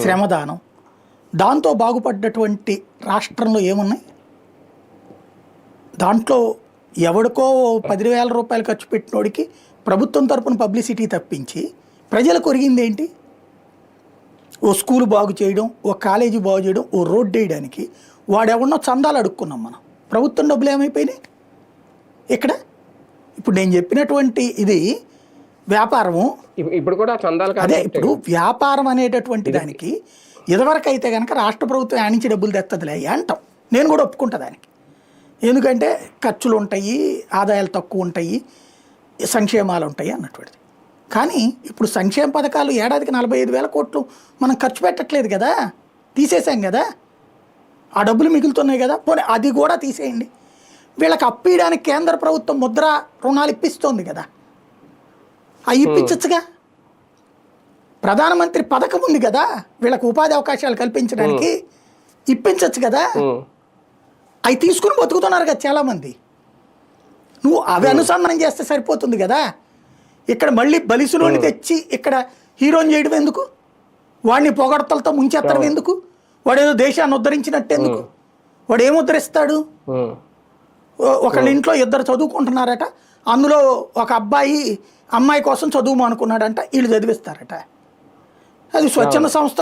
శ్రమదానం, దాంతో బాగుపడ్డటువంటి రాష్ట్రంలో ఏమున్నాయి? దాంట్లో ఎవడికో 10,000 రూపాయలు ఖర్చు పెట్టినోడికి ప్రభుత్వం తరపున పబ్లిసిటీ తప్పించి ప్రజలకు ఒరిగింది ఏంటి? ఓ స్కూల్ బాగు చేయడం, ఓ కాలేజీ బాగు చేయడం, ఓ రోడ్డు వేయడానికి వాడెవడనో చందాలు అడుక్కున్నాం మనం. ప్రభుత్వం డబ్బులు ఏమైపోయినాయి ఇక్కడ? ఇప్పుడు నేను చెప్పినటువంటి ఇది వ్యాపారము. ఇప్పుడు కూడా చందాలు అదే ఇప్పుడు వ్యాపారం అనేటటువంటి దానికి ఇదివరకు అయితే కనుక రాష్ట్ర ప్రభుత్వం ఆనించి డబ్బులు తెత్తదిలే అంటాం. నేను కూడా ఒప్పుకుంటా దానికి. ఎందుకంటే ఖర్చులు ఉంటాయి, ఆదాయాలు తక్కువ ఉంటాయి, సంక్షేమాలు ఉంటాయి అన్నటువంటిది. కానీ ఇప్పుడు సంక్షేమ పథకాలు ఏడాదికి 45,000 కోట్లు మనం ఖర్చు పెట్టట్లేదు కదా, తీసేసాం కదా, ఆ డబ్బులు మిగులుతున్నాయి కదా. పోనీ అది కూడా తీసేయండి. వీళ్ళకి అప్పియడానికి కేంద్ర ప్రభుత్వం ముద్రా రుణాలు ఇప్పిస్తోంది కదా, అవి ఇప్పించచ్చుగా. ప్రధానమంత్రి పథకం ఉంది కదా వీళ్ళకి ఉపాధి అవకాశాలు కల్పించడానికి, ఇప్పించచ్చు కదా. అవి తీసుకుని బతుకుతున్నారు కదా చాలామంది. నువ్వు అవి అనుసంధానం చేస్తే సరిపోతుంది కదా. ఇక్కడ మళ్ళీ బలిసులోని తెచ్చి ఇక్కడ హీరోని చేయడం ఎందుకు? వాడిని పొగడతలతో ముంచేత్తడం ఎందుకు? వాడు ఏదో దేశాన్ని ఉద్ధరించినట్టు ఎందుకు? వాడు ఏం ఉద్ధరిస్తాడు? ఒకళ్ళ ఇంట్లో 2 చదువుకుంటున్నారట, అందులో ఒక అమ్మాయి కోసం చదువు అనుకున్నాడంట, వీళ్ళు చదివిస్తారట. అది స్వచ్ఛంద సంస్థ.